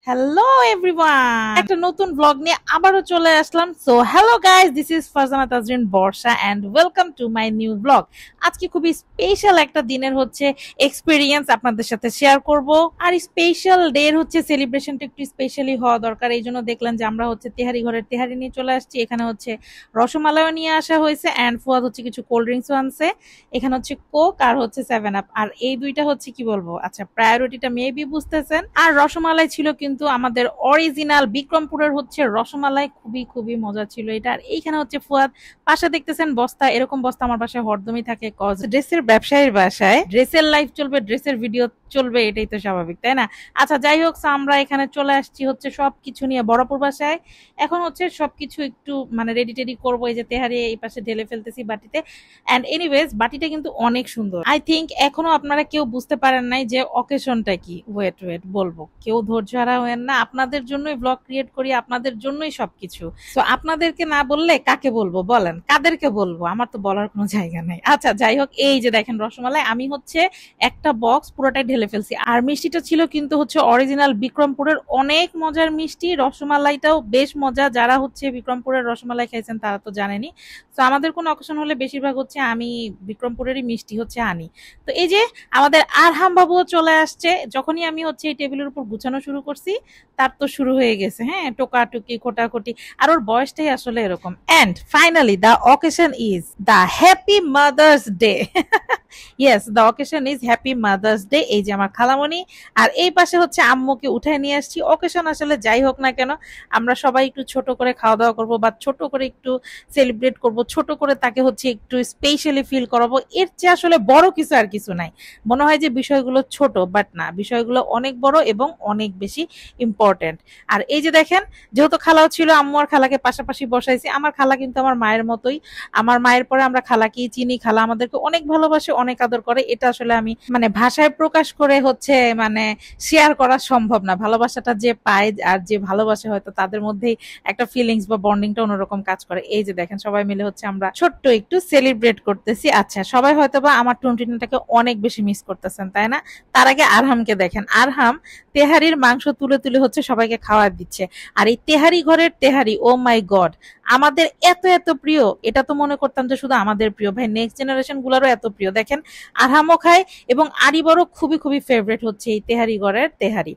Hello everyone, একটা নতুন blog নিয়ে আবারও চলে আসলাম। So hello guys, this is Farzana Tajrin Barsha and welcome to my new blog. আজকে খুবই স্পেশাল একটা দিনের হচ্ছে এক্সপিরিয়েন্স আপনাদের সাথে শেয়ার করব। আর স্পেশাল ডে এর হচ্ছে সেলিব্রেশনটা একটু স্পেশালি হওয়া দরকার। এই জন্য দেখলাম যে আমরা হচ্ছে তেহারি ঘরের তেহারি নিয়ে চলে আসছি। এখানে হচ্ছে রসমালাইও নিয়ে আসা হয়েছে এন্ড ফুয়াদ হচ্ছে কিছু কোল্ড ড্রিঙ্কসও আনছে। এখানে হচ্ছে কোক আর হচ্ছে 7 আপ। আর এই দুইটা হচ্ছে কি বলবো, আচ্ছা প্রায়োরিটিটা মেবি বুঝতেছেন। আর রসমালাই ছিল কিন্তু আমাদের অরিজিনাল বিক্রমপুরের হচ্ছে রসমালাই, খুবই খুবই মজা ছিল এটা। আর এইখানে হচ্ছে ফুয়াদ পাশে দেখতেছেন বস্তা, এরকম বস্তা আমার বাসায় হরদমই থাকে, কজ ড্রেসের ব্যবসায়ীর বাসায় ড্রেসের লাইফ চলবে, ড্রেসের ভিডিও চলবে, এটাই তো স্বাভাবিক তাই না। আচ্ছা যাই হোক, আমরা এখানে চলে আসছি হচ্ছে সবকিছু নিয়ে বড়পুর বাসায়। এখন হচ্ছে সবকিছু একটু মানে রেডি টেডি করবো। এই যে তেহারি এই পাশে ঢেলে ফেলতেছি বাটিতে। এন্ড এনিওয়েজ বাটিটা কিন্তু অনেক সুন্দর। আই থিঙ্ক এখনো আপনারা কেউ বুঝতে পারেন নাই যে অকেশনটা কি। ওয়েট ওয়েট বলবো, কেউ ধৈর্য হারা হয়েন না, আপনাদের জন্যই ব্লগ ক্রিয়েট করি, আপনাদের জন্যই সবকিছু। তো আপনাদেরকে না বললে কাকে বলবো বলেন, কাদেরকে বলবো, আমার তো বলার কোনো জায়গা নেই। আচ্ছা যাই হোক, এই যে দেখেন রসমালাই আমি হচ্ছে একটা বক্স পুরোটাই ঢেলে ফেলছি। আর মিষ্টিটা ছিল কিন্তু হচ্ছে অরিজিনাল বিক্রমপুরের, অনেক মজার মিষ্টি। রসমালাইটাও বেশ মজা, যারা হচ্ছে বিক্রমপুরের রসমালাই খাইছেন তারা তো জানেনি। তো আমাদের কোনো অকেশন হলে বেশিরভাগ হচ্ছে আমি বিক্রমপুরেরই মিষ্টি হচ্ছে আনি। তো এই যে আমাদের আরহাম বাবুও চলে আসছে। যখনই আমি হচ্ছে এই টেবিলের উপর গুছানো শুরু করছি তার তো শুরু হয়ে গেছে, হ্যাঁ, টোকাটুকি খোটাখুটি। আর ওর বয়সটাই আসলে এরকম। And finally the occasion is the happy mother's day. Yes, the occasion is happy mother's day. এই যে আমার খালামণি, আর এই পাশে হচ্ছে আম্মুকে উঠায় নিয়ে আসছি। অকেশন আসলে যাই হোক না কেন, আমরা সবাই একটু ছোট করে খাওয়া দাওয়া করবো বা ছোট করে একটু সেলিব্রেট করব, ছোট করে তাকে হচ্ছে একটু স্পেশালি ফিল করাবো। এর চেয়ে আসলে বড় কিছু আর কিছু নাই। মনে হয় যে বিষয়গুলো ছোট, বাট না, বিষয়গুলো অনেক বড় এবং অনেক বেশি ইম্পর্টেন্ট। আর এই যে দেখেন, যেহেতু খালাও ছিল, আম্মু আর খালাকে পাশাপাশি বসাইছি। আমার খালা কিন্তু আমার মায়ের মতোই, আমার মায়ের পরে আমরা খালাকেই চিনি। খালা আমাদেরকে অনেক ভালোবাসে, অনেক আদর করে। এটা আসলে আমি মানে ভাষায় প্রকাশ করে হচ্ছে মানে শেয়ার করা সম্ভব না। ভালোবাসাটা যে পায় আর যে ভালোবাসে, হয়তো তাদের মধ্যেই একটা ফিলিংস বা বন্ডিংটা অন্যরকম কাজ করে। এই যে দেখেন সবাই মিলে হচ্ছে আমরা ছোট্ট একটু সেলিব্রেট করতেছি। আচ্ছা সবাই হয়তো বা আমার টুনটুনিটাকে অনেক বেশি মিস করতেছেন তাই না। তার আগে আরহামকে দেখেন, আরহাম তেহারির মাংস তুলে তুলে হচ্ছে সবাইকে খাওয়া দিচ্ছে। আর এই তেহারি ঘরের তেহারি, ও মাই গড, আমাদের এত এত প্রিয়। এটা তো মনে করতাম যে শুধু আমাদের প্রিয়, ভাই নেক্সট জেনারেশন গুলারও এত প্রিয়। দেখেন আরহামও খায় এবং আরিবারও খুবই খুবই ফেভারিট হচ্ছে এই তেহারি ঘরের তেহারি।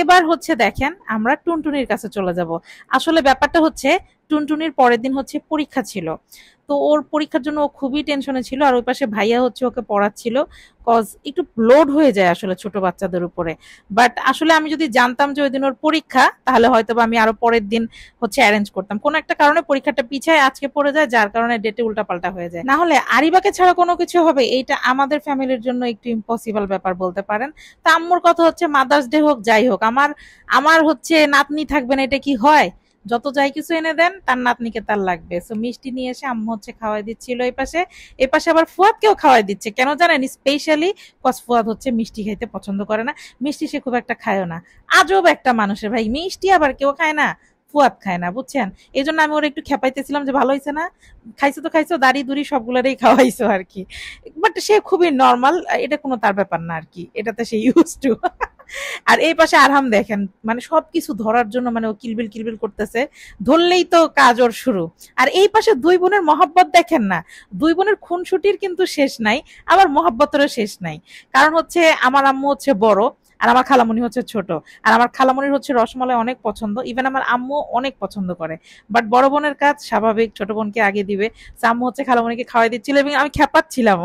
এবার হচ্ছে দেখেন আমরা টুনটুনির কাছে চলে যাব। আসলে ব্যাপারটা হচ্ছে টুনটুনির পরের দিন হচ্ছে পরীক্ষা ছিল। তো ওর পরীক্ষার জন্য ও খুবই টেনশনে ছিল। আর ওই পাশে ভাইয়া হচ্ছে ওকে পড়াচ্ছিল, কজ একটু লোড হয়ে যায় আসলে ছোট বাচ্চাদের উপরে। বাট আসলে আমি যদি জানতাম যে ওই দিন ওর পরীক্ষা, তাহলে হয়তো আমি আরো পরের দিন হচ্ছে অ্যারেঞ্জ করতাম। কোনো একটা কারণে পরীক্ষাটা পিছায় আজকে পড়ে যায়, যার কারণে ডেটে উল্টাপাল্টা হয়ে যায়। না হলে আরিবাকে ছাড়া কোনো কিছু হবে, এইটা আমাদের ফ্যামিলির জন্য একটু ইম্পসিবল ব্যাপার বলতে পারেন। তা আম্মুর কথা হচ্ছে মাদার্স ডে হোক যাই হোক, আমার আমার হচ্ছে নাতনি থাকবে না, এটা কি হয়? যত যাই কিছু এনে দেন তার নাতনিকে তার লাগবে। সো মিষ্টি নিয়ে এসে আম্মু হচ্ছে খাওয়াই দিচ্ছিল এই পাশে। এ পাশে আবার ফুয়াদকেও খাওয়াই দিচ্ছে, কেন জানেন? স্পেশালি কজ ফুয়াদ হচ্ছে মিষ্টি খাইতে পছন্দ করে না, মিষ্টি সে খুব একটা খায়ও না। আজব একটা মানুষের ভাই, মিষ্টি আবার কেউ খায় না, ফুয়াদ খায় না, বুঝছেন? এই জন্য আমি ওর একটু খেপাইতেছিলাম যে ভালো হয়েছে না, খাইছো তো খাইছো, দাড়ি দুড়ি সবগুলোরই খাওয়াইছো আর কি। বাট সে খুবই নর্মাল, এটা কোনো তার ব্যাপার না আর কি, এটাতে সে ইউজ টু। আর এই পাশে আরহাম দেখেন, মানে সবকিছু ধরার জন্য মানে ও কিলবিল কিলবিল করতেছে, ধরলেই তো কাজ ওর শুরু। আর এই পাশে দুই বোনের মহাব্বত দেখেন না, দুই বোনের খুনসুটির কিন্তু শেষ নাই, আবার মহাব্বতেরও শেষ নাই। কারণ হচ্ছে আমার আম্মু হচ্ছে বড় আর আমার খালামণি হচ্ছে ছোট। আর আমার খালামণির হচ্ছে রসমালাই অনেক পছন্দ, ইভেন আমার আম্মু অনেক পছন্দ করে। বাট বড় বোনের কাজ স্বাভাবিক, ছোট বোনকে আগে দিবে। আম্মু হচ্ছে খালামণিকে খাওয়াই দিচ্ছিল এবং আমি খেপাচ্ছিলাম।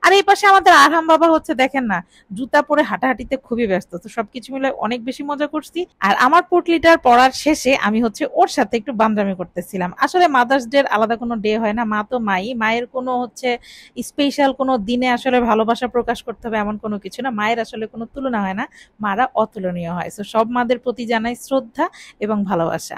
আর এই পাশে আমাদের আরহাম বাবা হচ্ছে দেখেন না, জুতা পরে হাঁটাহাঁটিতে খুবই ব্যস্ত। তো সবকিছু মিলে অনেক বেশি মজা করছি। আর আমার পোটলিটার পড়ার শেষে আমি হচ্ছে ওর সাথে একটু বান্দরামি করতেছিলাম। আসলে মাদার্স ডে আলাদা কোনো ডে হয় না, মা তো মাই, মায়ের কোনো হচ্ছে স্পেশাল কোনো দিনে আসলে ভালোবাসা প্রকাশ করতে হবে এমন কোনো কিছু না। মায়ের আসলে কোনো তুলনা হয় না, মারা অতুলনীয় হয়। তো সব মাদের প্রতি জানাই শ্রদ্ধা এবং ভালোবাসা।